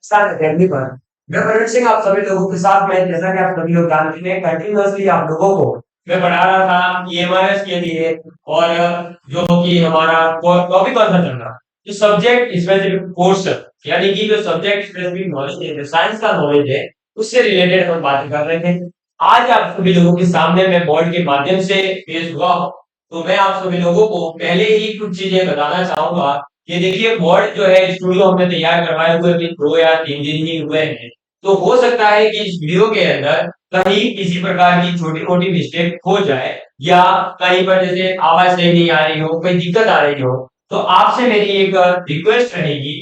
Start academy पर मैं प्रवीण सिंह आप सभी लोगों के साथ में जैसा कि आप सभी लोग जानते हैं कंटिन्यूअसली आप लोगों को मैं पढ़ा रहा था ईएमआईएस के लिए और जो कि हमारा टॉपिक कौन सा चल रहा जो सब्जेक्ट स्पेसिफिक कोर्स यानी कि जो सब्जेक्ट स्पेसिफिक नॉलेज है जो साइंस का नॉलेज है उससे रिलेटेड हम बात कर रहे थे। आज आप सभी लोगों के सामने मैं बोर्ड के माध्यम से पेश हुआ हूं, तो मैं आप सभी लोगों को पहले ही कुछ चीजें बताना चाहूंगा। ये देखिए बोर्ड जो है स्टूडियो हमने तैयार करवाए हुए अभी 2 या 3 दिन ही हुए हैं, तो हो सकता है कि इस वीडियो के अंदर कहीं किसी प्रकार की छोटी मोटी मिस्टेक हो जाए या कहीं पर जैसे आवाज सही नहीं आ रही हो, कोई दिक्कत आ रही हो, तो आपसे मेरी एक रिक्वेस्ट रहेगी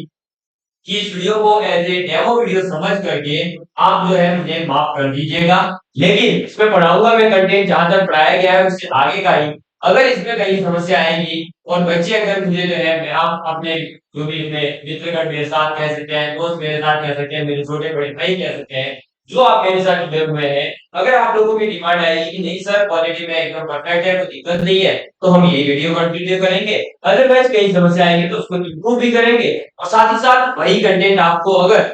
कि इस वीडियो को एज ए डेमो वीडियो समझ करके आप जो है मुझे माफ कर दीजिएगा। लेकिन इसमें पढ़ाऊंगा मैं कंटेंट जहां तक पढ़ाया गया है उससे आगे का ही। अगर इसमें कहीं समस्या आएगी और बच्चे अगर मुझे जो है मैं आप अपने जो भी अपने मित्रगण मेरे साथ कह सकते हैं, दोस्त मेरे साथ कह सकते हैं, मेरे छोटे बड़े भाई कह सकते हैं, जो आप मेरे साथ जुड़े हुए हैं, अगर आप लोगों की डिमांड आएगी कि नहीं सर क्वालिटी में एकदम परफेक्ट है, कोई दिक्कत नहीं है, तो हम ये वीडियो कंटिन्यू करेंगे। अदरवाइज कहीं समस्या आएगी तो उसको इम्प्रूव भी करेंगे और साथ ही साथ वही कंटेंट आपको अगर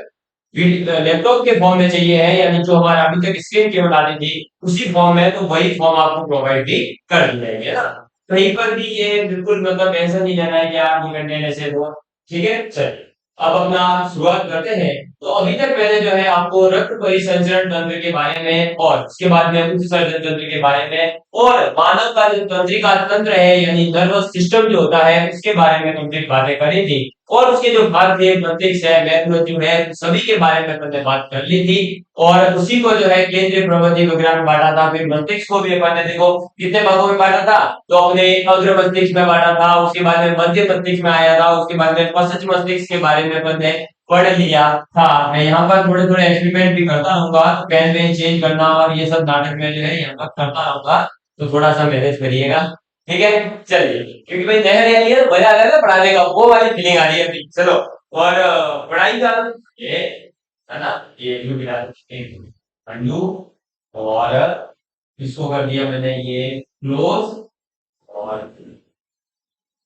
लैपटॉप के फॉर्म में चाहिए है यानी जो हमारा अभी तक स्क्रीन केवल आती थी उसी फॉर्म में, तो वही फॉर्म आपको प्रोवाइड भी कर दी जाएगी, है ना। कहीं पर भी ये बिल्कुल मतलब टेंशन नहीं लेना है कि आप ये कंटेंट ऐसे दो। ठीक है, चलिए अब अपना शुरुआत करते हैं। तो अभी तक मैंने जो है आपको रक्त परिसंचरण तंत्र के बारे में और उसके बाद में उत्सर्जन तंत्र के बारे में और मानव का जो तंत्रिका तंत्र है यानी नर्वस सिस्टम जो होता है उसके बारे में कंप्लीट बातें करी थी और उसके जो भाग थे मस्तिष्क है मैथमेटिक्स है सभी के बारे में मैंने बात कर ली थी। और उसी को जो है केंद्रीय प्रबंधी वगैरह में बांटा था। फिर मस्तिष्क को भी अपन ने देखो कितने भागों में बांटा था, तो अपने अग्र मस्तिष्क में बांटा था, उसके बाद में मध्य मस्तिष्क में आया था, उसके बाद में पश्च मस्तिष्क के बारे में अपन ने पढ़ लिया था। मैं यहाँ पर थोड़े थोड़े एक्सपेरिमेंट भी करता रहूंगा, पेन वेन चेंज करना और ये सब नाटक में जो है यहाँ पर करता रहूंगा, तो थोड़ा सा मैनेज करिएगा। ठीक है, चलिए क्योंकि भाई नया नया है मजा आ रहा है ना पढ़ाने का, वो वाली फीलिंग आ रही है अभी। चलो और पढ़ाई का ये है ना, ये जो मिला अंडू और इसको कर दिया मैंने ये क्लोज और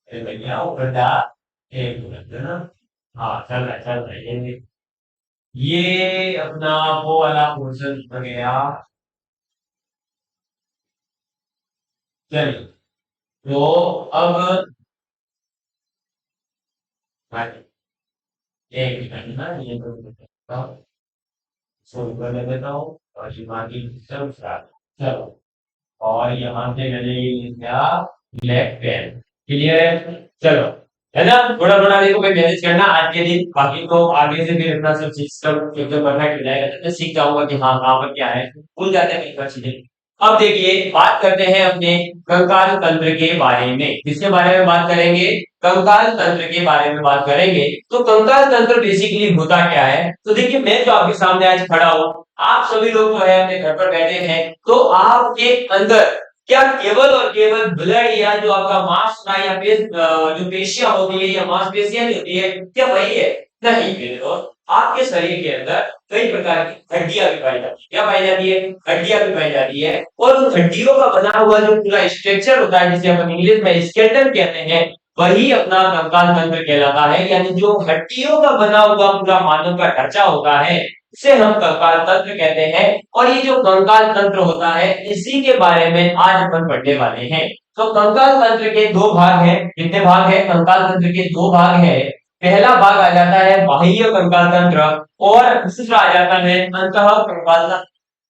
बढ़ा एक मिनट है ना। हाँ चल रहा है ये अपना वो वाला पोर्शन हो गया। चलिए तो अब एक मिनट ना ये तो शुरू कर देता हूँ और दिमागी सिस्टम स्टार्ट। चलो और यहाँ से मैंने ये लिखा ब्लैक पेन। क्लियर है, चलो है ना। थोड़ा थोड़ा देखो भाई मैनेज करना आज के दिन, बाकी तो आगे से फिर अपना सब सिस्टम एकदम परफेक्ट हो जाएगा, तो मैं सीख जाऊंगा कि हाँ कहाँ पर क्या है, भूल जाते हैं कई बार चीजें। अब देखिए बात करते हैं अपने कंकाल तंत्र के बारे में। किसके बारे में बात करेंगे? कंकाल तंत्र के बारे में बात करेंगे। तो कंकाल तंत्र बेसिकली होता क्या है? तो देखिए मैं जो आपके सामने आज खड़ा हूँ, आप सभी लोग जो है अपने घर पर बैठे हैं, तो आपके अंदर क्या केवल और केवल ब्लड या जो आपका मांस या जो पेशियां होती है या मांसपेशियां नहीं होती है, क्या वही है? नहीं मेरे दोस्त, आपके शरीर के अंदर कई प्रकार की हड्डियां भी पाई जाती है। क्या पाई जाती है? हड्डियां भी पाई जाती है। और उन हड्डियों का बना हुआ जो पूरा स्ट्रक्चर होता है जिसे अपन इंग्लिश में स्केलेटन कहते हैं, वही अपना कंकाल तंत्र कहलाता है। यानी जो हड्डियों का बना हुआ पूरा मानव का ढांचा होता है इसे हम कंकाल तंत्र कहते हैं। और ये जो कंकाल तंत्र होता है इसी के बारे में आज अपन पढ़ने वाले हैं। तो कंकाल तंत्र के दो भाग हैं। कितने भाग हैं? कंकाल तंत्र के दो भाग हैं। पहला भाग आ जाता है बाह्य कंकाल तंत्र और दूसरा आ जाता है अंतः कंकाल तंत्र।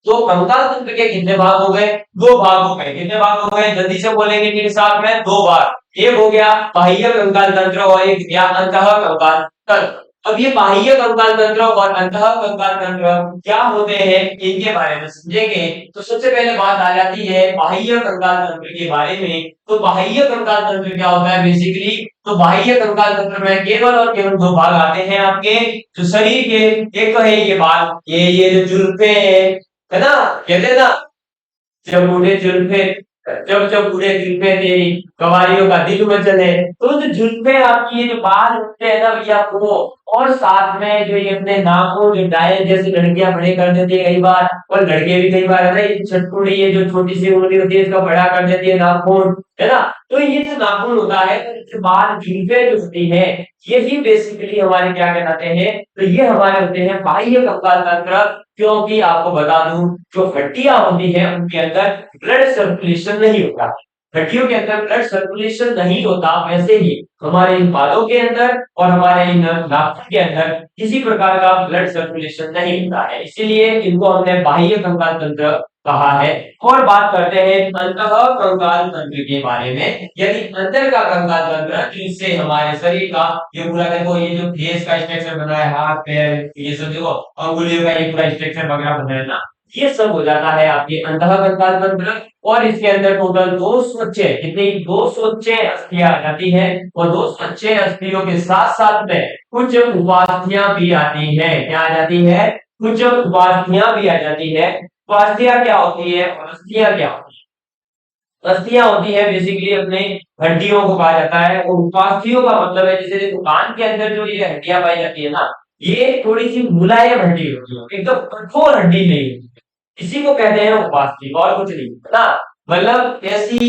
तो कंकाल तंत्र के कितने भाग हो गए? दो भाग हो गए। कितने भाग हो गए? जल्दी से बोलेंगे मेरे साथ में, दो भाग। एक हो गया बाह्य कंकाल तंत्र और एक गया अंतः कंकाल तंत्र। अब ये बाह्य कंकाल तंत्र और अंतः कंकाल तंत्र क्या होते हैं इनके बारे में समझेंगे। तो सबसे पहले बात आ जाती है बाह्य कंकाल तंत्र के बारे में। तो बाह्य कंकाल तंत्र क्या होता है बेसिकली? तो बाह्य कंकाल तंत्र में केवल और केवल दो भाग आते हैं आपके जो शरीर के। एक तो है ये भाग, ये जो जुल्फे है ना, कहते हैं ना जब बूढ़े जुल्फे, जब जब बूढ़े जुल्फे तेरी कवारियों का दिल में चले, तो जो जुल्फे आपकी ये जो बाल होते हैं ना भैया वो, और साथ में जो ये अपने नाखून जो डायल जैसी लड़कियां बड़े कर देती है कई बार, और लड़के भी कई बार है ना, ये छटपुड़ी ये जो छोटी सी उंगली होती है इसका बड़ा कर देती है नाखून, है ना। तो ये जो नाखून होता है इसके बाद जीभें जो होती है यही बेसिकली हमारे क्या कहलाते हैं, तो ये हमारे होते हैं बाह्य कंकाल तंत्र। क्योंकि आपको बता दूं जो हड्डियां होती है उनके अंदर ब्लड सर्कुलेशन नहीं होता, हड्डियों के अंदर ब्लड सर्कुलेशन नहीं होता, वैसे ही हमारे इन बालों के अंदर और हमारे इन नाखून के अंदर किसी प्रकार का ब्लड सर्कुलेशन नहीं होता है, इसीलिए इनको हमने बाह्य कंकाल तंत्र कहा है। और बात करते हैं अंतः कंकाल तंत्र के बारे में, यानी अंदर का कंकाल तंत्र जिससे हमारे शरीर का ये पूरा देखो, ये जो फेस का स्ट्रक्चर बना है, हाथ पैर ये सब देखो, अंगुलियों का ये पूरा स्ट्रक्चर वगैरह बना है ना, ये सब हो जाता है आपके अंतः कंकाल तंत्र। और इसके अंदर टोटल 206 कितनी 206 अस्थियां आ जाती है, और 206 अस्थियों के साथ साथ में कुछ उपाधियां भी आती है। क्या आ जाती है? कुछ उपाधियां भी आ जाती है। उपाधियां क्या होती है और अस्थियां क्या होती है? अस्थियां होती है बेसिकली अपने हड्डियों को कहा जाता है, और उपाधियों का मतलब है जैसे दुकान के अंदर जो ये हड्डियां पाई जाती है ना, ये थोड़ी सी मुलायम हड्डी होती है, एकदम कठोर हड्डी नहीं होती, इसी को कहते हैं उपास्थि, और कुछ नहीं है ना। मतलब ऐसी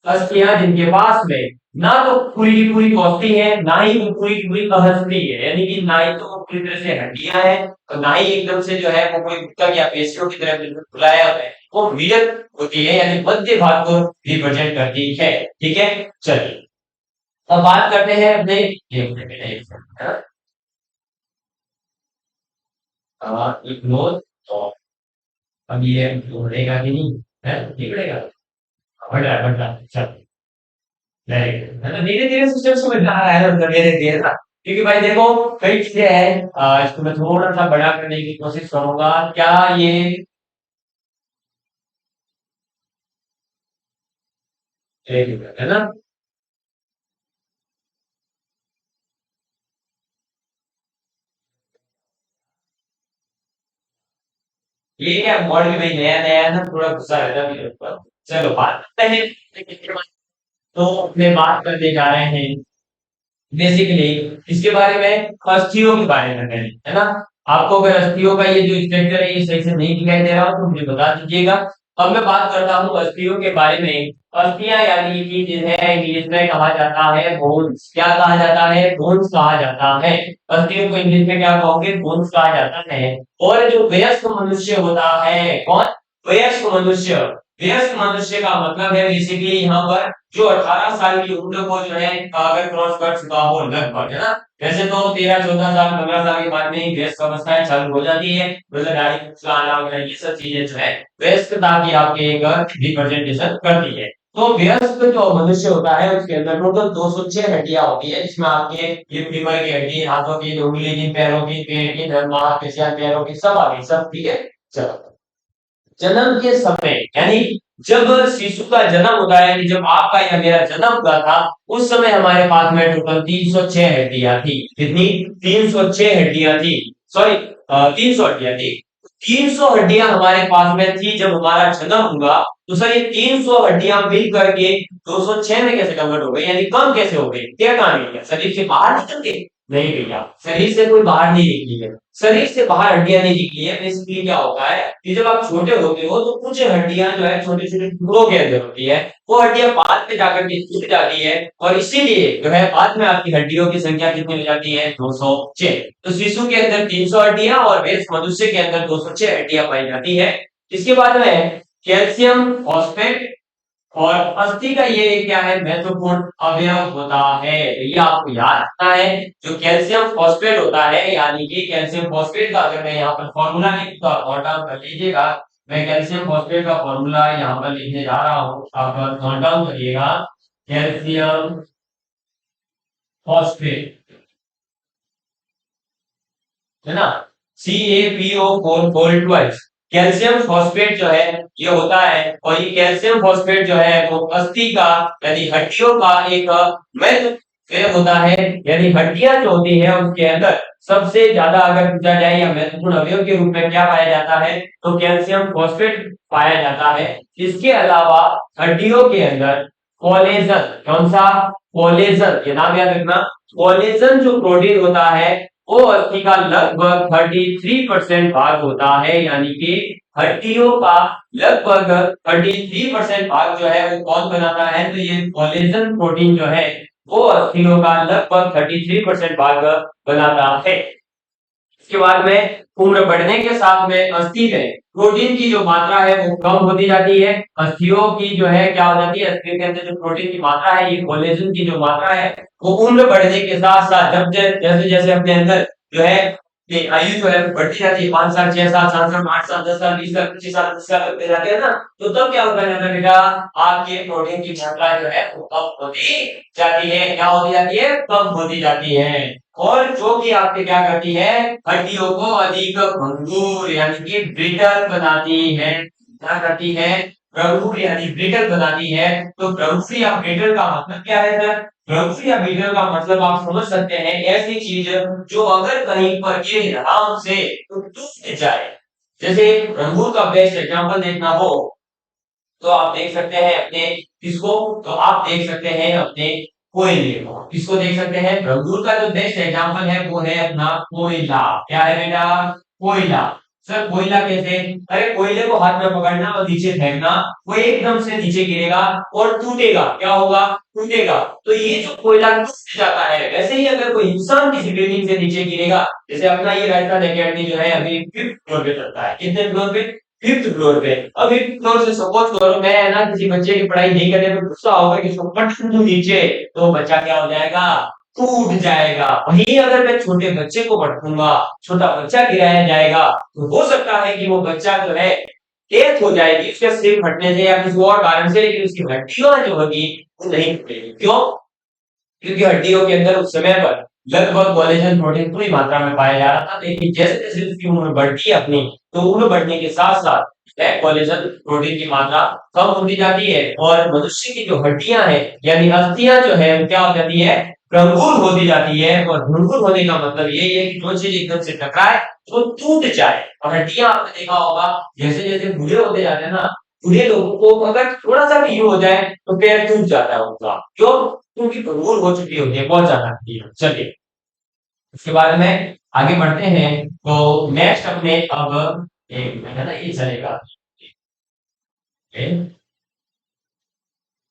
अस्थियां जिनके पास में ना तो पूरी की पूरी कौस्ती है, ना ही वो पूरी की पूरी अहस्ती है, यानी कि ना ही तो वो पूरी तरह से हड्डियां हैं और ना ही एकदम से जो है वो कोई ऊतक या पेशियों की तरह बिल्कुल फुलाया हुआ है, वो मीडियम होती है, यानी मध्य भाग को रिप्रेजेंट करती है। ठीक है, चलिए अब बात करते हैं अपने एक मिनट है ना, इग्नोर। अब ये बढ़ेगा कि नहीं है, बिगड़ेगा, बढ़ रहा है, बढ़ रहा है, चल वेरी गुड, है ना, धीरे धीरे सिस्टम समझ में आ रहा है, मतलब धीरे धीरे ना, क्योंकि भाई देखो कई चीजें हैं, इसको मैं थोड़ा सा बड़ा करने की कोशिश करूंगा। क्या ये है ना, ये क्या मॉडल में नया नया है ना, थोड़ा गुस्सा रहता है मेरे ऊपर। चलो बात करते हैं, तो अपने बात करने जा रहे हैं बेसिकली इसके बारे में, अस्थियों के बारे में करें, है ना। आपको अगर अस्थियों का ये जो स्ट्रक्चर है ये सही से नहीं दिखाई दे रहा हो तो मुझे बता दीजिएगा। अब मैं बात करता हूँ अस्थियों के बारे में। अस्थियां यानी कि जिन्हें इंग्लिश में कहा जाता है बोन्स, क्या कहा जाता है? बोन्स कहा जाता है। अस्थियों को इंग्लिश में क्या कहोगे? बोन्स कहा जाता है। और जो वयस्क मनुष्य होता है, कौन? वयस्क मनुष्य। वयस्क मनुष्य का मतलब है बेसिकली यहाँ पर जो 18 साल की उम्र को जो है अगर क्रॉस कर चुका हो लगभग, है ना। वैसे तो 13-14 साल 15 साल के बाद में ही वयस्क अवस्थाएं चालू हो जाती है, मतलब गाड़ी चलाना वगैरह ये सब चीजें जो है वयस्कता की आपके एक रिप्रेजेंटेशन करती है। तो वयस्क जो मनुष्य होता है उसके अंदर टोटल 206 हड्डियां होती है, जिसमें आपके ये फीमर की हड्डी, हाथों की, उंगली की, पैरों की, पेट की, मांसपेशियां पैरों की सब आ गई, सब ठीक है। चलो जन्म के समय यानी जब शिशु का जन्म होता है, यानी जब आपका या मेरा जन्म हुआ था उस समय हमारे पास में टोटल 306 हड्डियां थी। कितनी? 306 हड्डियां थी, सॉरी 300 हड्डियां थी। 300 हड्डियां हमारे पास में थी जब हमारा जन्म हुआ, तो सर ये 300 हड्डियां मिल करके 206 में कैसे कन्वर्ट हो गई, यानी कम कैसे हो गई? क्या कहां गई? शरीर से बाहर निकल गई? नहीं भैया, शरीर से कोई बाहर नहीं निकली है, शरीर से बाहर हड्डियां नहीं निकली है। बेसिकली क्या होता है कि जब आप छोटे होते हो तो कुछ हड्डियां जो है छोटे छोटे टुकड़ों के अंदर होती है, वो हड्डियां बाद में जाकर के टूट जाती है, और इसीलिए जो है बाद में आपकी हड्डियों की संख्या कितनी हो जाती है? 206। तो शिशु के अंदर 300 हड्डियां और वयस्क मनुष्य के अंदर 206 हड्डियां पाई जाती है। इसके बाद में कैल्शियम फॉस्फेट और अस्थि का ये क्या है? महत्वपूर्ण अवयव होता है, ये आपको याद रखना है। जो कैल्शियम फॉस्फेट होता है, यानी कि कैल्शियम फॉस्फेट का अगर मैं यहाँ पर फॉर्मूला लिखूं तो आप नोट डाउन कर लीजिएगा। मैं कैल्शियम फॉस्फेट का फॉर्मूला यहाँ पर लिखने जा रहा हूँ, आप नोट डाउन करिएगा। कैल्शियम फॉस्फेट, है ना, CaPO4 कैल्शियम फॉस्फेट जो है ये होता है, और ये कैल्शियम फॉस्फेट जो है वो अस्थि का यानी हड्डियों का एक महत्व होता है, यानी हड्डियां जो होती है उसके अंदर सबसे ज्यादा अगर पूछा जाए या महत्वपूर्ण अवयव के रूप में क्या पाया जाता है, तो कैल्शियम फॉस्फेट पाया जाता है। इसके अलावा हड्डियों के अंदर कोलेजन, कौन सा? कोलेजन, ये नाम याद रखना। कोलेजन जो प्रोटीन होता है वो अस्थि का लगभग 33% भाग होता है, यानी कि हड्डियों का लगभग 33% भाग जो है वो कौन बनाता है, तो ये कोलेजन प्रोटीन जो है वो अस्थियों का लगभग 33% भाग बनाता है। इसके बाद में उम्र बढ़ने के साथ में अस्थि में प्रोटीन की जो मात्रा है वो कम होती जाती है। अस्थियों की जो है क्या हो जाती है, अस्थियों के अंदर जो प्रोटीन की मात्रा है, ये कोलेजन की जो मात्रा है वो उम्र बढ़ने के साथ साथ जब जैसे जैसे अपने अंदर जो है ये आयु जो है बढ़ती जाती है, 5 साल 6 साल 7 साल 8 साल 10 साल 20 साल 25 साल 30 साल होते जाते हैं ना, तो तब क्या होता है बेटा, आपके प्रोटीन की मात्रा जो है वो कम होती जाती है। क्या होती जाती है, कम होती जाती है। और जो कि आपके क्या करती है, हड्डियों को अधिक भंगुर यानी कि ब्रिटल बनाती है। क्या करती है, भंगुर यानी ब्रिटल बनाती है। तो भंगुर या ब्रिटल का मतलब क्या है सर, भंगुर या ब्रिटल का मतलब आप समझ सकते हैं ऐसी चीज जो अगर कहीं पर गिरे आराम से तो टूट जाए। जैसे भंगुर का बेस्ट एग्जांपल देखना हो तो आप देख सकते हैं अपने किसको, तो आप देख सकते हैं अपने कोयले को। किसको देख सकते हैं, भंगुर का जो बेस्ट एग्जांपल है वो है अपना कोयला। क्या है बेटा, कोयला। सर कोयला कैसे, अरे कोयले को हाथ में पकड़ना और नीचे फेंकना, वो एकदम से नीचे गिरेगा और टूटेगा। क्या होगा, टूटेगा। तो ये जो कोयला टूट जाता है, वैसे ही अगर कोई इंसान किसी बिल्डिंग से नीचे गिरेगा, जैसे अपना ये राजस्थान एकेडमी जो है अभी 5th फ्लोर पे चलता है। कितने फ्लोर पे, 5th फ्लोर पे। अब 5th फ्लोर से सपोज करो मैं है ना किसी बच्चे की पढ़ाई नहीं करने पे गुस्सा होगा कि उसको पट दूं नीचे, तो बच्चा क्या हो जाएगा, टूट जाएगा। वहीं अगर मैं छोटे बच्चे को पटकूंगा, छोटा बच्चा गिराया जाएगा, तो हो सकता है कि वो बच्चा जो है डेथ हो जाएगी उसके सिर फटने से या किसी और कारण से, लेकिन उसकी हड्डियां जो होगी वो नहीं टूटेगी। क्यों, क्योंकि हड्डियों के अंदर उस समय पर लगभग कोलेजन प्रोटीन पूरी मात्रा में पाया जा रहा था। लेकिन जैसे जैसे उसकी उम्र बढ़ती है अपनी, तो उम्र बढ़ने के साथ साथ कोलेजन प्रोटीन की मात्रा कम होती जाती है और मनुष्य की जो हड्डियां हैं यानी अस्थियां जो है वो क्या हो जाती है, भंगुर होती जाती है। और भंगुर होने का मतलब यही है कि जो चीज एकदम से टकराए तो टूट जाए। और हड्डियां आपने देखा होगा जैसे जैसे बूढ़े होते जाते हैं ना, बूढ़े लोगों को अगर थोड़ा सा भी यूं हो जाए तो पैर टूट जाता है उनका। क्यों, क्योंकि भंगुर हो चुकी होती है, बहुत ज्यादा हड्डी है। चलिए इसके बारे में आगे बढ़ते हैं। तो नेक्स्ट अपने अब एक मिनट है ना, ये चलेगा। ए,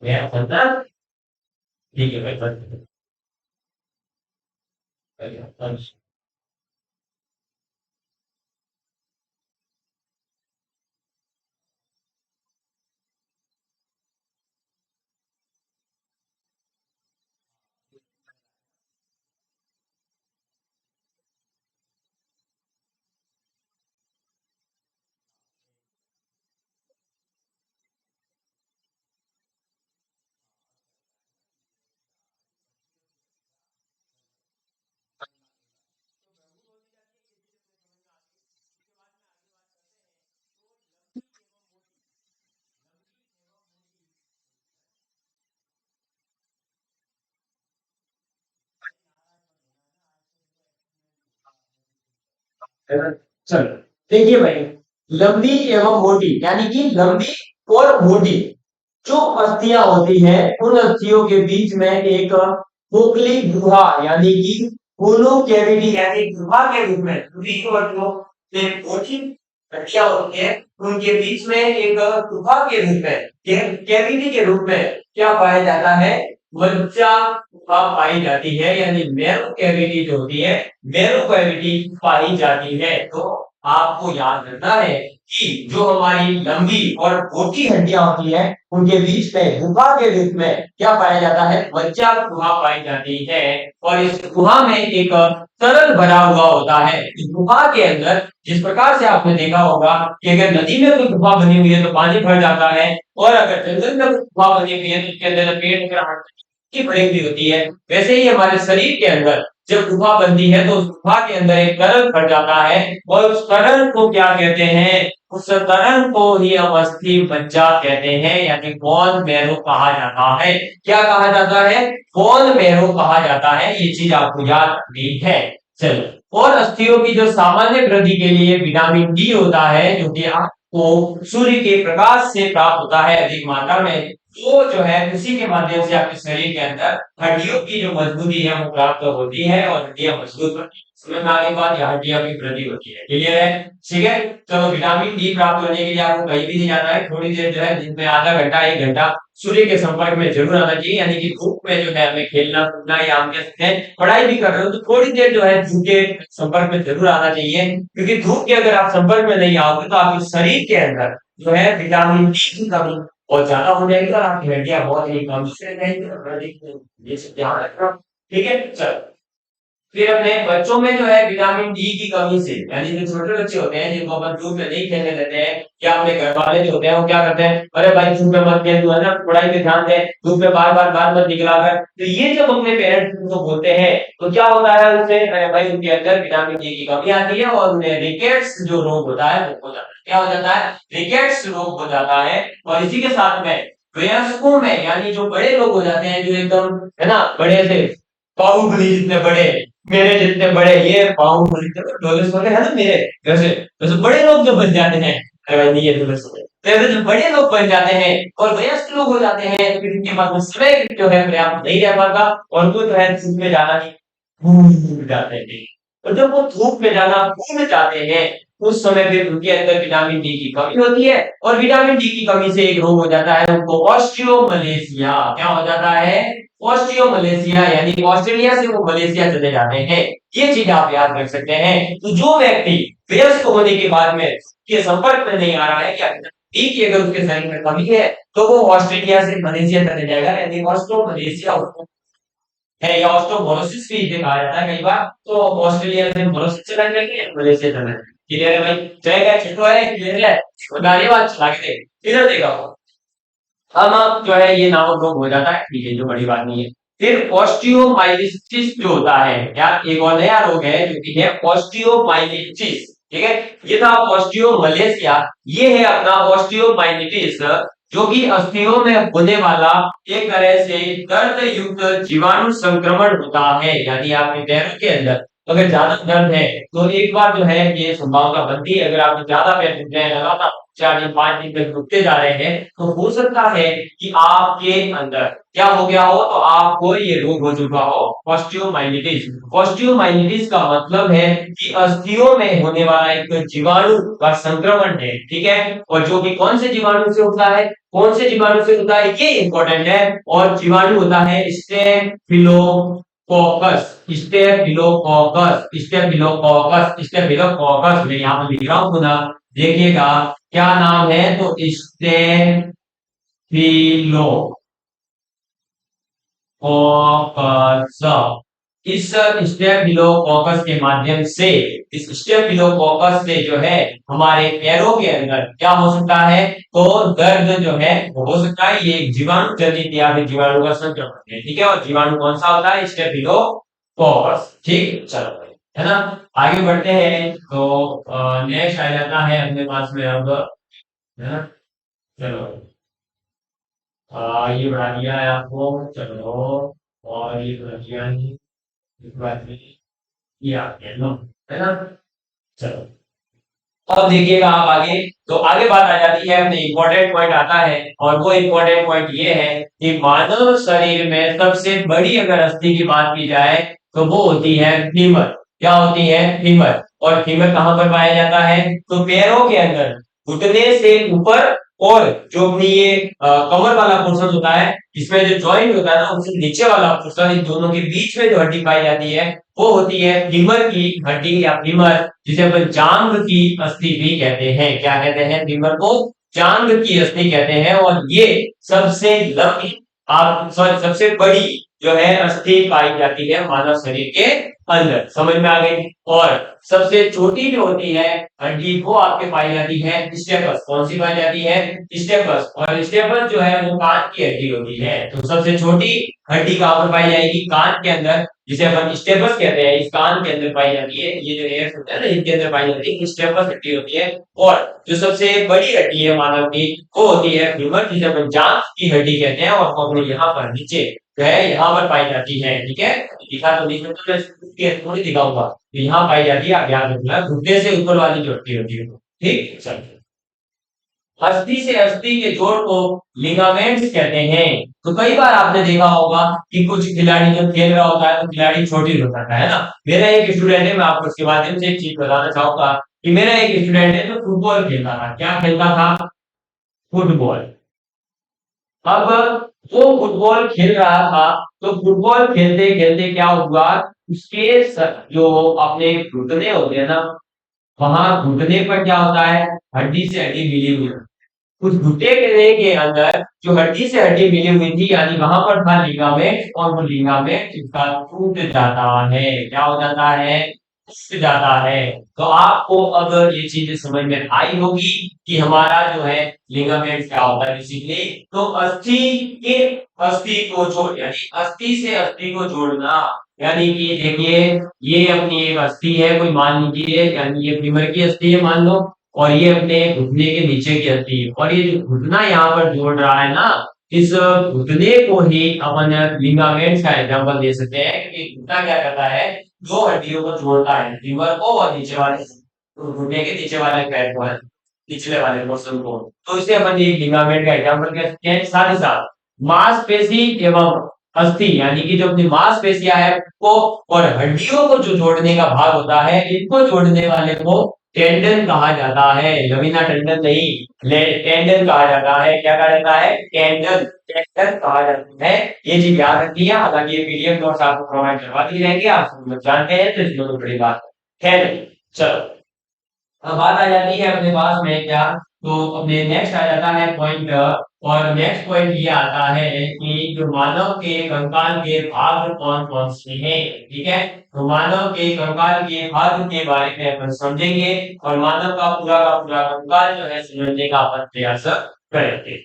मैं चलता, ठीक है भाई चलो देखिए भाई, लंबी एवं मोटी यानी कि लंबी और मोटी जो अस्थियां होती हैं, उन अस्थियों के बीच में एक खोखली गुहा यानी कि होलो कैविटी यानी गुहा के रूप में लंबी और जो मोटी हड्डियां होती है उनके बीच में एक गुहा के रूप में, कैविटी के रूप में क्या पाया जाता है, मज्जा गुहा पाई जाती है। यानी नैरो कैविटी जो होती है, नैरो कैविटी पाई जाती है। तो आपको याद रखना है कि जो हमारी लंबी और मोटी हड्डियां होती है उनके बीच में गुहा के रूप में क्या पाया जाता है, मज्जा गुहा पाई जाती है। और इस गुहा में एक तरल भरा हुआ होता है। इस गुहा के अंदर जिस प्रकार से आपने देखा होगा कि अगर नदी में कोई गुहा बनी हुई है तो पानी भर जाता है, और अगर जंगल में कोई गुहा बनी हुई है तो उसके अंदर पेड़ वगैरह की भरी हुई होती है। वैसे ही हमारे शरीर के अंदर जब गुहा बनती है तो उस गुहा के अंदर एक तरल भर जाता है, और उस तरल को क्या कहते हैं, उस तरल को ही हम अस्थि मज्जा कहते हैं, यानी बोन मैरो कहा जाता है। क्या कहा जाता है, बोन मैरो कहा जाता है। ये चीज आपको याद रखनी है। चलो, और अस्थियों की जो सामान्य वृद्धि के लिए विटामिन डी होता है, जो कि आपको सूर्य के प्रकाश से प्राप्त होता है अधिक मात्रा में। वो जो है उसी के माध्यम से आपके शरीर के अंदर हड्डियों की जो मजबूती है वो प्राप्त होती है और हड्डियां मजबूत बनती है। समझ में आने के बाद यहाँ हड्डियां की वृद्धि होती है। क्लियर है? ठीक है। तो विटामिन डी प्राप्त होने के लिए आपको कहीं भी नहीं जाना है, थोड़ी देर जो है दिन में आधा घंटा 1 घंटा सूर्य के संपर्क में जरूर आना चाहिए, यानी कि धूप में जो है हमें खेलना कूदना या हम कह सकते हैं पढ़ाई भी कर रहे हो तो थोड़ी देर जो है धूप के संपर्क में जरूर आना चाहिए, क्योंकि धूप के अगर आप संपर्क में नहीं आओगे तो आपके शरीर के अंदर जो है विटामिन डी की कमी बहुत ज्यादा हो जाएगी और आपकी हड्डियां बहुत ही कम से रहेंगी। ये सब ध्यान रखना। ठीक है। चलो, फिर अपने बच्चों में जो है विटामिन डी की कमी से, यानी जो छोटे बच्चे होते हैं जिनको अपन धूप में नहीं खेलने देते हैं, या अपने घर वाले जो होते हैं वो क्या करते हैं, अरे भाई धूप में मत खेल, तू है ना पढ़ाई पे ध्यान दे, धूप में बार बार बाहर मत निकला कर, तो ये जब अपने पेरेंट्स को बोलते हैं तो क्या होता है उनसे, अरे भाई उनके अंदर विटामिन डी की कमी आती है और उन्हें रिकेट्स जो रोग होता है वो हो जाता है। क्या हो जाता है? रिकेट्स रोग हो जाता है। और इसी के साथ में वयस्कों में, यानी जो बड़े लोग हो जाते हैं, जो एकदम है ना बड़े से बाहुबली जितने बड़े, मेरे जितने बड़े, ये बाहुबली डोले सोले है ना मेरे, वैसे वैसे बड़े लोग जो बन जाते हैं, अरे भाई नहीं ये डोले सोले, तो ऐसे जो बड़े लोग बन जाते हैं और वयस्क लोग हो जाते हैं, तो फिर इनके पास में समय जो है पर्याप्त नहीं रह पाता और वो जो है धूप में जाना ही भूल जाते हैं। और जब वो धूप में जाना भूल जाते हैं उस समय फिर उनके अंदर विटामिन डी की कमी होती है और विटामिन डी की कमी से एक रोग हो जाता है, उनको ऑस्टियोमलेशिया। क्या हो जाता है? ऑस्टियोमलेशिया, यानी ऑस्ट्रेलिया से वो मलेशिया चले जाते हैं। ये चीज आप याद रख सकते हैं। तो जो व्यक्ति वयस्क होने के बाद में के संपर्क में नहीं आ रहा है, या डी की अगर उसके शरीर में कमी है तो वो ऑस्ट्रेलिया से मलेशिया चले जाएगा, यानी ऑस्ट्रोमलेशिया है, या ऑस्ट्रोमोरोसिस भी इसे कहा जाता है कई बार। तो ऑस्ट्रेलिया से मोरोसिस चला जाएंगे, मलेशिया चला जाएंगे। क्लियर है भाई? जाएगा छोटो है, क्लियर है? गाड़ी बात चला के देख इधर देखा हम जो है ये नामक रोग हो जाता है, ठीक है, जो बड़ी बात नहीं है। फिर ऑस्टियोमाइलिटिस जो होता है यार, एक और नया रोग है जो कि है ऑस्टियोमाइलिटिस। ठीक है, ये था ऑस्टियोमलेशिया, ये है अपना ऑस्टियोमाइलिटिस, जो कि अस्थियों में होने वाला एक तरह से दर्द युक्त जीवाणु संक्रमण होता है। यानी आपके पैरों के अंदर अगर ज्यादा दर्द है तो एक बार जो है ये संभावना बनती है, अगर आप ज्यादा पैर दुख रहे हैं लगातार 4 दिन 5 दिन तक रुकते जा रहे हैं, तो हो सकता है कि आपके अंदर क्या हो गया हो, तो आपको ये रोग हो चुका हो, ऑस्टियोमाइलिटिस। ऑस्टियोमाइलिटिस का मतलब है कि अस्थियों में होने वाला एक जीवाणु का संक्रमण है। ठीक है, और जो कि कौन से जीवाणु से होता है, कौन से जीवाणु से होता है ये इंपॉर्टेंट है। और जीवाणु होता है स्टेफिलोकोकस, स्टेफिलोकोकस, स्टेफिलोकोकस, स्टेफिलोकोकस। मैं यहाँ पर लिख रहा हूँ पुनः देखिएगा क्या नाम है, तो स्टेफिलोकोकस। इस स्टेफिलोकोकस के माध्यम से, इस स्टेफिलोकोकस से जो है हमारे पैरों के अंदर क्या हो सकता है, तो दर्द जो है वो हो सकता है। ये एक जीवाणु जनित या फिर जीवाणु का संक्रमण है। ठीक है, और जीवाणु कौन सा होता है? स्टेफिलोकोकस। ठीक, चलो भाई, है ना। आगे बढ़ते हैं तो नेक्स्ट आ जाता है अपने पास में अब, है ना। चलो ये बढ़ा दिया है आपको, चलो, और ये बढ़ा दिया है, इस बात में ये आ गया नो, है ना। चलो अब देखिएगा आप आगे, तो आगे बात आ जाती है अपने इम्पोर्टेंट पॉइंट आता है, और वो इम्पोर्टेंट पॉइंट ये है कि मानव शरीर में सबसे बड़ी अगर अस्थि की बात की जाए तो वो होती है फीमर। क्या होती है? फीमर। और फीमर कहाँ पर पाया जाता है? तो पैरों के अंदर, घुटने से ऊपर, और जो अपनी ये कमर वाला पोर्शन होता है, इसमें जो जॉइंट होता है ना, उससे नीचे वाला पोर्शन, इन दोनों के बीच में जो हड्डी पाई जाती है वो होती है फीमर की हड्डी या फीमर, जिसे अपन जांघ की अस्थि भी कहते हैं। क्या कहते हैं? फीमर को जांघ की अस्थि कहते हैं। और ये सबसे लंबी, आप सॉरी सबसे बड़ी जो है अस्थि पाई जाती है मानव शरीर के अंदर। समझ में आ गई? और सबसे छोटी जो होती है हड्डी वो आपके पाई जाती है स्टेपस। कौन सी पाई जाती है? स्टेपस। और स्टेपस जो है वो कान की हड्डी होती है। तो सबसे छोटी हड्डी कहाँ पर पाई जाएगी? कान के अंदर, जिसे अपन स्टेपस कहते हैं, इस कान के अंदर पाई जाती है। ये जो एयर्स होते हैं ना, इनके अंदर पाई जाती है स्टेपस हड्डी होती है। और जो सबसे बड़ी हड्डी है मानव की वो होती है फीमर, जिसे अपन जांघ की हड्डी कहते हैं, और वो अपने यहाँ पर नीचे जो है यहाँ पर पाई जाती है। ठीक है, दिखा तो नहीं, तो मैं थोड़ी दिखाऊंगा, यहाँ पाई जाती है। आप याद रखना, घुटने से ऊपर वाली जो हड्डी होती है। ठीक, चलिए अस्थि से अस्थि के जोड़ को लिगामेंट्स कहते हैं। तो कई बार आपने देखा होगा कि कुछ खिलाड़ी जब खेल रहा होता है तो खिलाड़ी छोटी हो जाता है ना। मेरा एक स्टूडेंट है, मैं आपको इसके माध्यम से एक चीज बताना चाहूंगा कि मेरा एक स्टूडेंट है जो फुटबॉल खेलता था। क्या खेलता था? फुटबॉल। अब वो फुटबॉल खेल रहा था, तो फुटबॉल खेलते खेलते क्या हुआ, उसके जो अपने घुटने होते हैं ना, वहां घुटने पर क्या होता है, हड्डी से हड्डी मिली हुई है। उस घुटने के अंदर जो हड्डी से हड्डी मिली हुई थी, यानी वहां पर था लिगामेंट, और वो लिगामेंट इसका टूट जाता है। क्या हो जाता है? टूट जाता है। तो आपको अब ये चीजें समझ में आई होगी कि हमारा जो है लिगामेंट क्या होता है बेसिकली। तो अस्थि के अस्थि को जोड़, यानी अस्थि से अस्थि को जोड़ना, यानी कि देखिए ये अपनी एक अस्थि है, कोई मान लीजिए, यानी ये फीमर की अस्थि है मान लो, और ये अपने घुटने के नीचे की हड्डी है, और ये जो घुटना यहाँ पर जोड़ रहा है ना, इस घुटने को ही अपन लिगामेंट्स का एग्जांपल दे सकते हैं कि घुटना क्या करता है, दो हड्डियों को जोड़ता है, फीमर को और नीचे वाले घुटने के नीचे वाले पैर को, पिछले वाले पोर्शन को। तो इसे अपन ये लिगामेंट का एग्जांपल कह सकते हैं। साथ ही साथ मांसपेशी एवं अस्थि, यानी कि जो अपनी मांसपेशियां है को और हड्डियों को जो जोड़ने का भाग होता है, इनको जोड़ने वाले को टेंडन कहा जाता है। रवीना टंडन नहीं, टेंडन कहा जाता है। क्या कहा जाता है? टेंडन। टेंडन कहा जाता है। ये चीज याद रखिए, हालांकि ये पीडीएफ नोट्स आपको प्रोवाइड करवा दी जाएंगे, आप सब लोग जानते हैं, तो इसमें तो बड़ी बात है। खैर चलो, अब बात आ जाती है अपने पास में क्या, तो अपने नेक्स्ट आ जाता है पॉइंट, और नेक्स्ट पॉइंट ये आता है कि जो मानव के कंकाल के भाग कौन कौन से हैं। ठीक है, तो मानव के कंकाल के भाग के बारे में अपन समझेंगे, और मानव का पूरा कंकाल जो है समझने का अपन प्रयास करेंगे।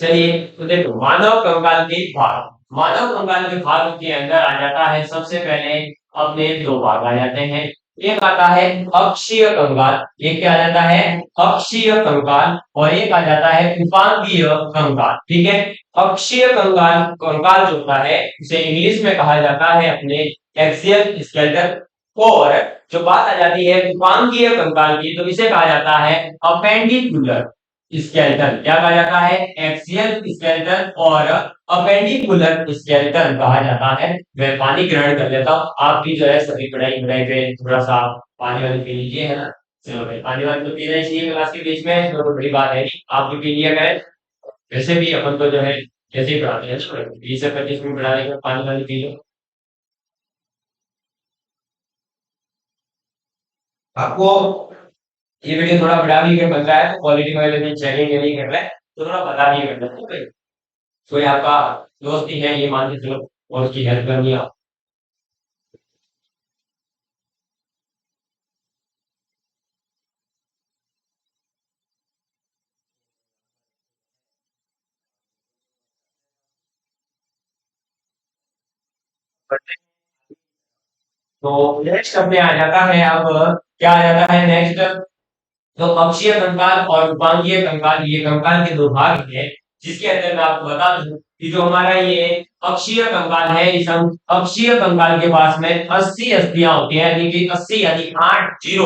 चलिए, तो देखो मानव कंकाल के भाग, मानव कंकाल के भाग के अंदर आ जाता है सबसे पहले अपने दो भाग आ जाते हैं। एक आता है अक्षीय कंकाल, एक क्या आ जाता है? अक्षीय कंकाल, और एक आ जाता है उपांगीय कंकाल। ठीक है, अक्षीय कंकाल कंकाल जो होता है उसे इंग्लिश में कहा जाता है अपने एक्सियल स्केलेटन, और जो बात आ जाती है उपांगीय कंकाल की, तो इसे कहा जाता है अपेंडिकुलर स्केलेटन। क्या कहा जाता है? एक्सियल स्केलेटन और अपेंडिकुलर स्केलेटन कहा जाता है। मैं पानी ग्रहण कर लेता हूँ, आप भी जो है सभी पढ़ाई पढ़ाई पे थोड़ा सा पानी वाली पी लीजिए, है ना। चलो भाई, पानी वाली तो पीना ही चाहिए क्लास के बीच में, तो बड़ी बात है नहीं, आप भी पी लिया करें। वैसे भी अपन तो जो है कैसे ही पढ़ाते हैं, 20 से 25 मिनट पढ़ाने के बाद पानी वाली पी लो। आपको ये वीडियो थोड़ा बड़ा भी अगर बन रहा है तो क्वालिटी वगैरह चेकिंग के लिए कर रहा है, तो थोड़ा बता दिए करना है भाई। कोई आपका दोस्त ही है ये मान के चलो, और उसकी हेल्प करनी है। तो नेक्स्ट अपने आ जाता है, अब क्या आ जाता है नेक्स्ट, तो अक्षीय कंकाल और उपांगीय कंकाल, ये कंकाल के दो भाग हैं, जिसके अंदर मैं आपको बता दूं कि जो हमारा ये अक्षीय कंकाल है, इस अक्षीय कंकाल के पास में 80 अस्थियां होती हैं, यानी कि 80 यानी 80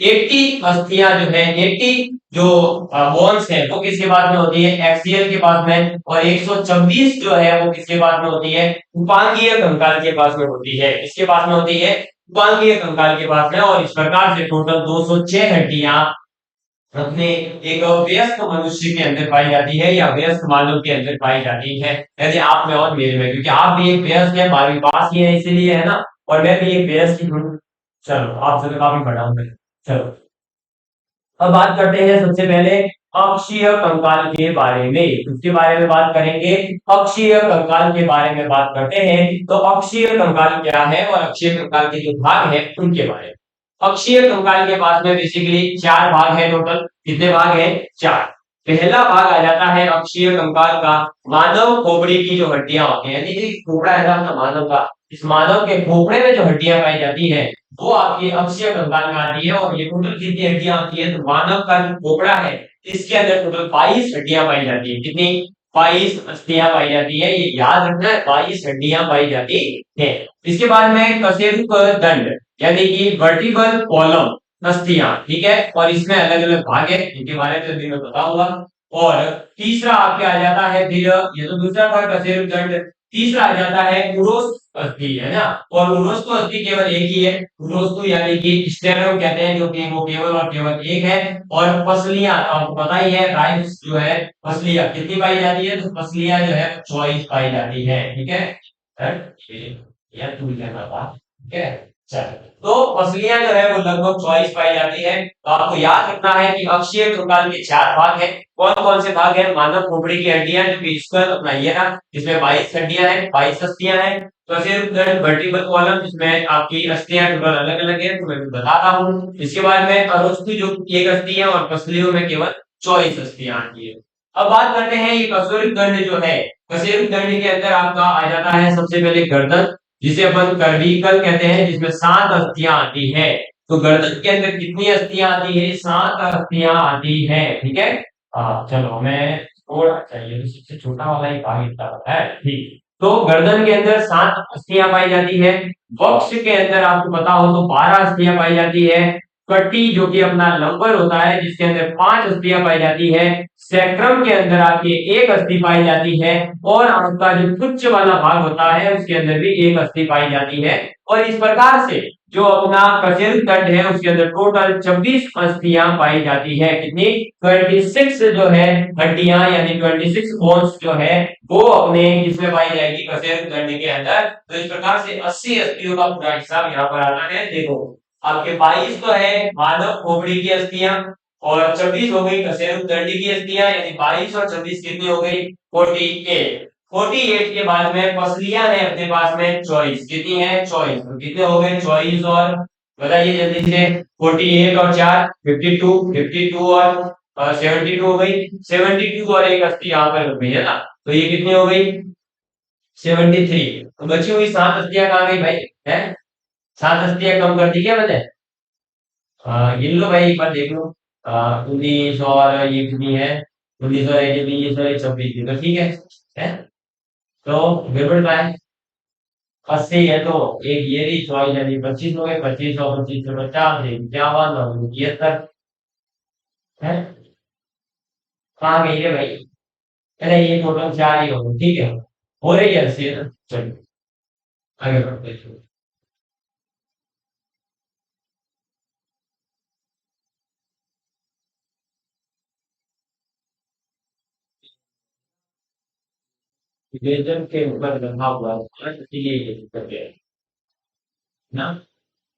80 अस्थियां जो है, 80 जो बोन्स है वो किसके पास में होती है? एक्सियल के पास में, और 126 जो है वो किसके पास में होती है? उपांगीय कंकाल के पास में होती है। इसके पास में होती है उपांगीय कंकाल के पास में, और इस प्रकार से टोटल 206 हड्डियां अपने एक व्यस्क मनुष्य के अंदर पाई जाती है, या व्यस्क मानव के अंदर पाई जाती है, यानी आप में और मेरे में, क्योंकि आप भी एक व्यस्क है, 12वीं पास ही है इसीलिए, है ना, और मैं भी एक व्यस्क ही हूँ। चलो, आपसे तो काफी बड़ा हूं मैं। चलो, अब बात करते हैं सबसे पहले अक्षीय कंकाल के बारे में, उसके बारे में बात करेंगे। अक्षीय कंकाल के बारे में बात करते हैं, तो अक्षीय कंकाल क्या है और अक्षीय कंकाल के जो भाग है उनके बारे में। अक्षीय कंकाल के पास में बेसिकली 4 भाग है टोटल। कितने भाग है? 4। पहला भाग आ जाता है अक्षीय कंकाल का मानव खोपड़ी की जो हड्डियां होती है, यानी कि खोपड़ा है ना अपना मानव का, इस मानव के खोपड़े में जो हड्डियां पाई जाती है वो आपकी अक्षीय कंकाल में आती है। और ये टोटल कितनी हड्डियां होती है? तो मानव का जो खोपड़ा है इसके अंदर टोटल 22 हड्डियां पाई जाती है। कितनी? 22 अस्थियां पाई जाती है, ये याद रखना है, 22 हड्डियां पाई जाती है। इसके बाद में कशेरुक दंड, यानी कि वर्टिकल कॉलम, अस्थियां, ठीक है। और इसमें अलग अलग भाग है, इनके बारे में भी मैं बताऊंगा। और तीसरा आपके आ जाता है फिर, ये तो दूसरा था कशेरुकदंड। तीसरा आ जाता है उरोस्थ अस्थि, है ना। और उरोस्थ अस्थि केवल एक ही है, उरोस्थ यानी कि स्टेरम कहते हैं, जो कि वो केवल और केवल एक है। और पसलियां आपको पता ही है, राइम्स जो है पसलियां कितनी पाई जाती है, तो पसलियां जो है 24 पाई जाती है, ठीक है। या तू लेना था, ठीक है। चलो, तो पसलियां जो है वो लगभग 24 पाई जाती है। तो आपको याद रखना है कि अक्षीय कंकाल के 4 भाग हैं। कौन कौन से भाग हैं? मानव खोपड़ी की हड्डियां, जो कि स्कल अपना ये ना, जिसमें 22 हड्डियां हैं, 22 अस्थियां हैं। तो फिर वर्टिब्रल कॉलम, जिसमें आपकी अस्थियां टोटल अलग अलग है, तो मैं भी बता रहा हूँ। इसके बाद में अरोस्तु, जो कि एक अस्थि है, और पसलियों में केवल 24 अस्थियां आती है। अब बात करते हैं ये कशेरुकदंड जो है, कशेरुकदंड के अंदर आपका आ जाता है सबसे पहले गर्दन, जिसे अपन कर्विकल कहते हैं, जिसमें 7 अस्थियां आती है। तो गर्दन के अंदर कितनी अस्थियां आती है? 7 अस्थियां आती है, ठीक है। चलो मैं थोड़ा, चाहिए तो सबसे छोटा वाला ही भाग इतना बड़ा है, ठीक। तो गर्दन के अंदर 7 अस्थियां पाई जाती है। वक्ष के अंदर आपको पता हो तो 12 अस्थियां पाई जाती है। कटी, जो कि अपना लंबर होता है, जिसके अंदर 5 अस्थियां पाई जाती है। सैक्रम के अंदर आपकी एक अस्थि पाई जाती है। और आपका जो पुच्छ वाला भाग होता है, उसके अंदर भी एक अस्थि पाई जाती है। और इस प्रकार से जो अपना कशेरुकदंड है, उसके अंदर टोटल 26 अस्थियां पाई जाती है। कितनी? 26 जो है हड्डियां, यानी 26 बोन्स जो है, वो अपने इसमें पाई जाएगी कशेरुकदंड के अंदर। तो इस प्रकार से 80 अस्थियों का पूरा हिसाब यहाँ पर आता है। देखो, आपके 22 तो है मानव खोपड़ी की अस्थियां, और 26 हो गई कशेरुकदंड की अस्थियां, यानी 22 और 26 कितनी हो गई? 48। 48 के बाद में पसलियां है अपने पास में 24, कितनी है? 24। तो कितने हो गए? 24 और, बताइए जल्दी से। 48 और 4 52, 52 और 72 हो गई। 72 और एक अस्थि यहाँ पर लग गई, है ना। तो ये कितनी हो गई? 73। तो बची हुई 7 अस्थियां कहाँ गई भाई? है 7 अस्थियां कम कर दी क्या मैंने? गिन लो भाई, एक बार देख लो। 19 और ये कितनी है? 19 और 19 और 26, तो ठीक है? तो गड़बड़ का है, 80 है, तो एक ये रही 24, यानी 25 हो गए। 25 और 25 से 50, 51 और 73 है। कहाँ गई है भाई? अरे ये टोटल 4 ही हो गए, ठीक है। हो रही है 80 ना, चलिए आगे बढ़ते हैं। विवेचन के ऊपर रखा हुआ है, इसलिए ये दिक्कत है ना।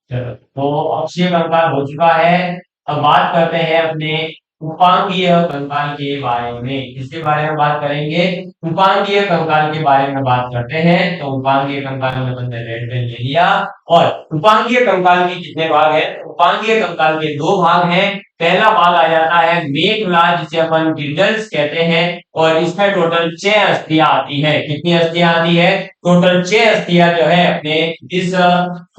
चलो, तो अक्षीय कंकाल हो चुका है। अब बात करते हैं अपने उपांगीय कंकाल के बारे में। किसके बारे में बात करेंगे? उपांगीय कंकाल के बारे में बात करते हैं। तो उपांगीय कंकाल में बंदे रेड पेन ले लिया। और उपांगीय कंकाल के कितने भाग हैं? उपांगीय कंकाल के 2 भाग हैं। पहला भाग आ जाता है मेघला, जिसे अपन गिल्डल्स कहते हैं। और इसमें टोटल 6 अस्थियां आती है। कितनी अस्थियां आती है? टोटल 6 अस्थियां जो है अपने इस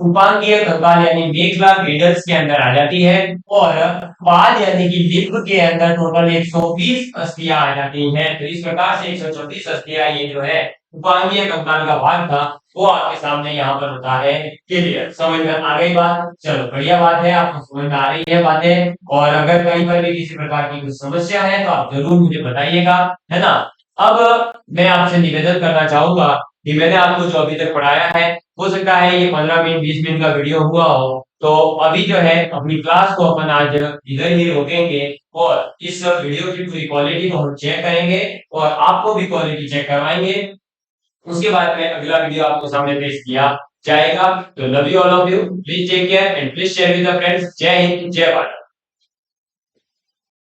उपांगीय कंकाल यानी मेघला गिल्डल्स के अंदर आ जाती है। और पाद यानी कि लिंब के अंदर टोटल 120 अस्थियां आ जाती हैं। तो इस प्रकार से 124 अस्थियां ये जो है उपांगीय कंकाल का भाग था, वो आपके सामने यहाँ पर होता है। क्लियर? समझ में आ गई बात? चलो, बढ़िया बात है, आपको समझ में आ रही है बातें। और अगर कहीं पर भी किसी प्रकार की कुछ समस्या है, तो आप जरूर मुझे बताइएगा, है ना। अब मैं आपसे निवेदन करना चाहूंगा कि मैंने आपको जो अभी तक पढ़ाया है, हो सकता है ये 15 मिनट 20 मिनट का वीडियो हुआ हो। तो अभी जो है अपनी क्लास को अपन आज इधर ही रोकेंगे, और इस वीडियो की पूरी क्वालिटी को हम चेक करेंगे, और आपको भी क्वालिटी चेक करवाएंगे। उसके बाद में अगला वीडियो आपको सामने पेश किया जाएगा। तो love you all of you, please take care and please share with the friends. जय हिंद, जय भारत।